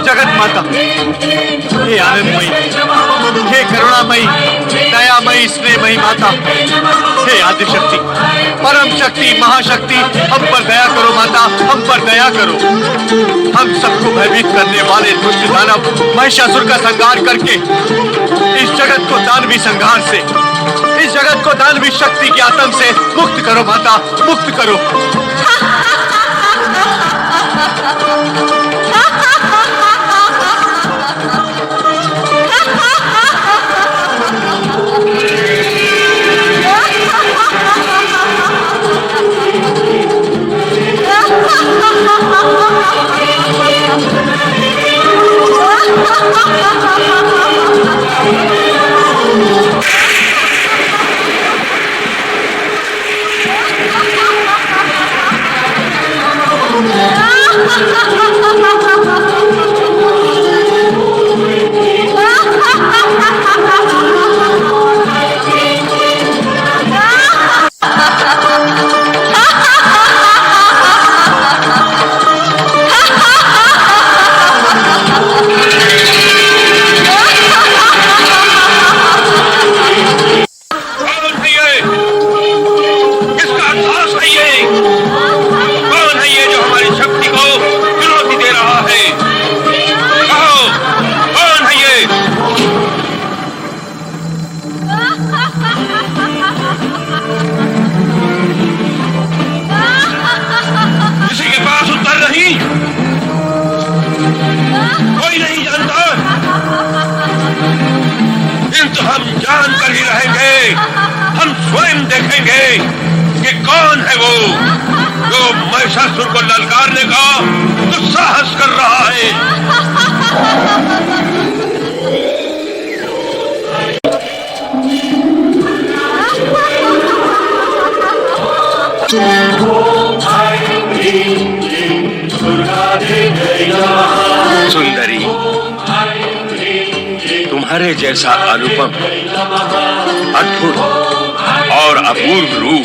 जगत माता, हे आनंदमयी, हे करुणामयी, दयामयी, स्नेहमयी माता, हे आदिशक्ति, परम शक्ति, महाशक्ति, हम पर दया करो माता, हम पर दया करो। हम सबको भयभीत करने वाले दुष्ट दानव महिषासुर का संहार करके इस जगत को दानवी संहार से, इस जगत को दानवी शक्ति के आतंक से मुक्त करो माता, मुक्त करो। महिषासुर को ललकारने का दुस्साहस कर रहा है। सुंदरी, तुम्हारे जैसा अनुपम, अद्भुत और अपूर्व रूप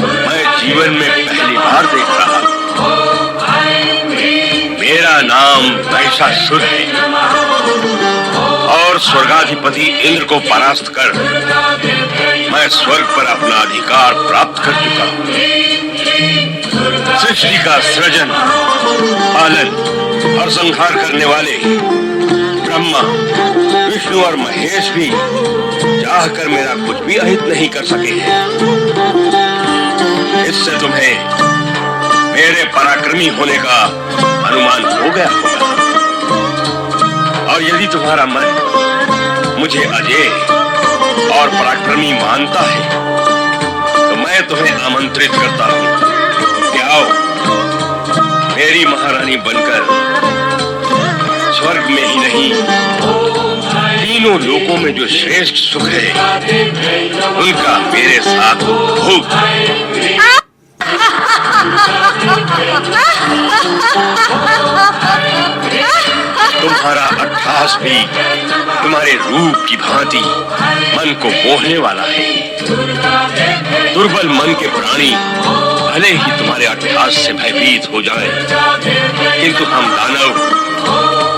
मैं जीवन में पहली बार देख रहा हूं। मेरा नाम महिषासुर है और स्वर्गाधिपति इंद्र को परास्त कर मैं स्वर्ग पर अपना अधिकार प्राप्त कर चुका हूं। सृष्टि का सृजन, पालन और संहार करने वाले ब्रह्मा, विष्णु और महेश भी चाहकर मेरा कुछ भी अहित नहीं कर सके हैं। इससे तुम्हें मेरे पराक्रमी होने का अनुमान हो गया होगा। और यदि तुम्हारा मन मुझे अजेय और पराक्रमी मानता है तो मैं तुम्हें आमंत्रित करता हूं कि आओ, मेरी महारानी बनकर स्वर्ग में ही नहीं, तीनों लोकों में जो श्रेष्ठ सुख है उनका मेरे साथ भोग। तुम्हारा अट्ठास भी तुम्हारे रूप की भांति मन को मोहने वाला है। दुर्बल मन के प्राणी भले ही तुम्हारे अट्ठास से भयभीत हो जाएं, किंतु हम दानव,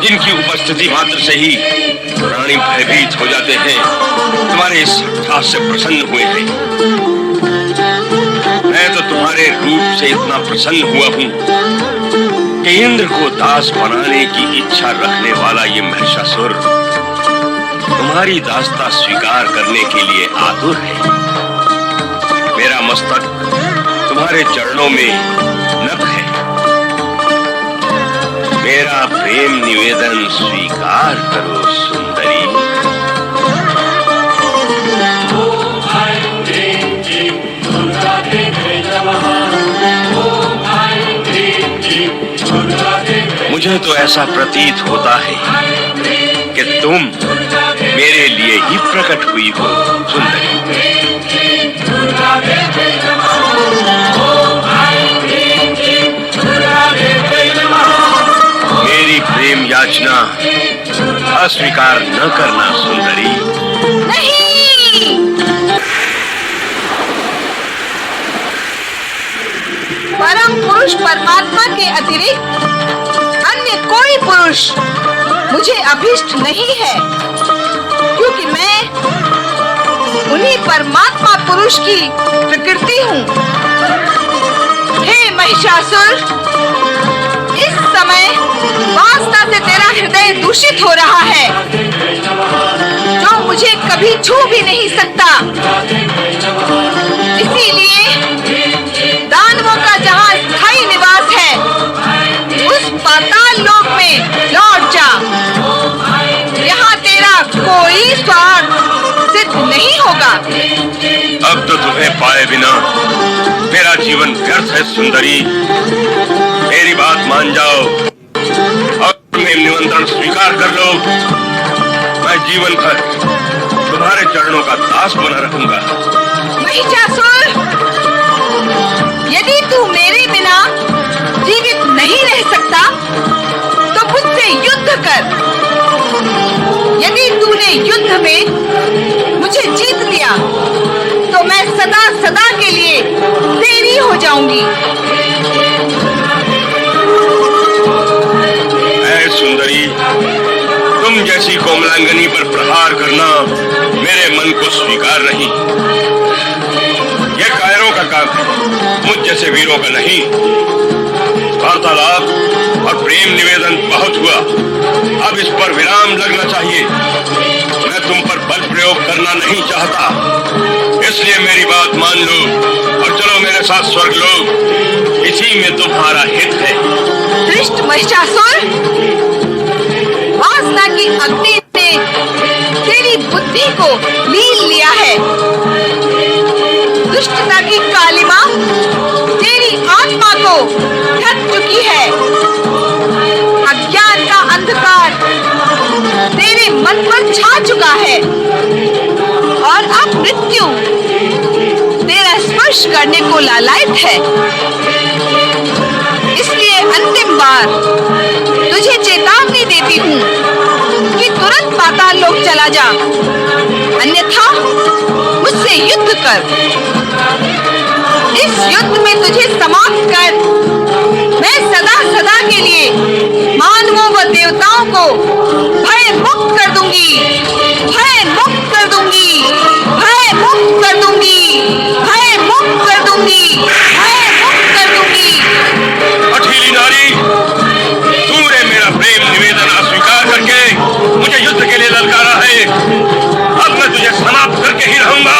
जिनकी उपस्थिति मात्र से ही प्राणी भयभीत हो जाते हैं, तुम्हारे इस अट्ठास से प्रसन्न हुए हैं। मैं तो तुम्हारे रूप से इतना प्रसन्न हुआ हूं कि इंद्र को दास बनाने की इच्छा रखने वाला ये महिषासुर तुम्हारी दासता स्वीकार करने के लिए आतुर है। मेरा मस्तक तुम्हारे चरणों में नत है। मेरा प्रेम निवेदन स्वीकार करो सुंदरी। मुझे तो ऐसा प्रतीत होता है कि तुम मेरे लिए ही प्रकट हुई हो सुंदरी। मेरी प्रेम याचना अस्वीकार न करना सुंदरी। नहीं, परम पुरुष परमात्मा के अतिरिक्त अन्य कोई पुरुष मुझे अभिष्ट नहीं है, क्योंकि मैं उन्हीं परमात्मा पुरुष की प्रकृति हूँ। हे महिषासुर, इस समय वासना से तेरा हृदय दूषित हो रहा है, जो मुझे कभी छू भी नहीं सकता। इसीलिए दानवों का जहाँ स्थायी निवास है, उस पाताल लोक में लौट जा। यहाँ तेरा कोई स्वार्थ सिद्ध नहीं होगा। अब तो तुम्हें पाए बिना मेरा जीवन व्यर्थ है सुंदरी। मेरी बात मान जाओ और तुम्हें निमंत्रण स्वीकार कर लो। मैं जीवन भर तुम्हारे चरणों का दास बना रहूंगा। महिषासुर, यदि तू मेरे बिना जीवित नहीं रह सकता तो मुझसे युद्ध कर। यदि तूने युद्ध में मुझे जीत लिया तो मैं सदा सदा के लिए तेरी हो जाऊंगी। ऐ सुंदरी, तुम जैसी कोमलांगनी पर प्रहार करना मेरे मन को स्वीकार नहीं। यह कायरों का काम है, मुझ जैसे वीरों का नहीं। वार्तालाप और प्रेम निवेदन बहुत हुआ, अब इस पर विराम लगना चाहिए। मैं तुम पर बल प्रयोग करना नहीं चाहता, इसलिए मेरी बात मान लो और चलो मेरे साथ स्वर्गलोक। इसी में तुम्हारा हित है। दुष्ट महिषासुर, वासना की अग्नि ने तेरी बुद्धि को लील लिया है। दुष्टता की कालिमा तेरी आत्मा को ढक चुकी है। अज्ञान का अंधकार तेरे मन पर छा चुका है और अब मृत्यु तेरा स्पर्श करने को लालायित है। इसलिए अंतिम बार तुझे चेतावनी देती हूँ कि तुरंत पाताल लोक चला जा, अन्यथा मुझसे युद्ध कर। इस युद्ध में तुझे समाप्त कर मैं सदा सदा के लिए मानवों व देवताओं को भय मुक्त कर दूंगी, भय मुक्त कर दूंगी, भय मुक्त कर दूंगी, भय मुक्त कर दूंगी, भय मुक्त कर दूंगी। अठीली नारी, तूने मेरा प्रेम निवेदन अस्वीकार करके मुझे युद्ध के लिए ललकारा है। अब मैं तुझे समाप्त करके ही रहूंगा।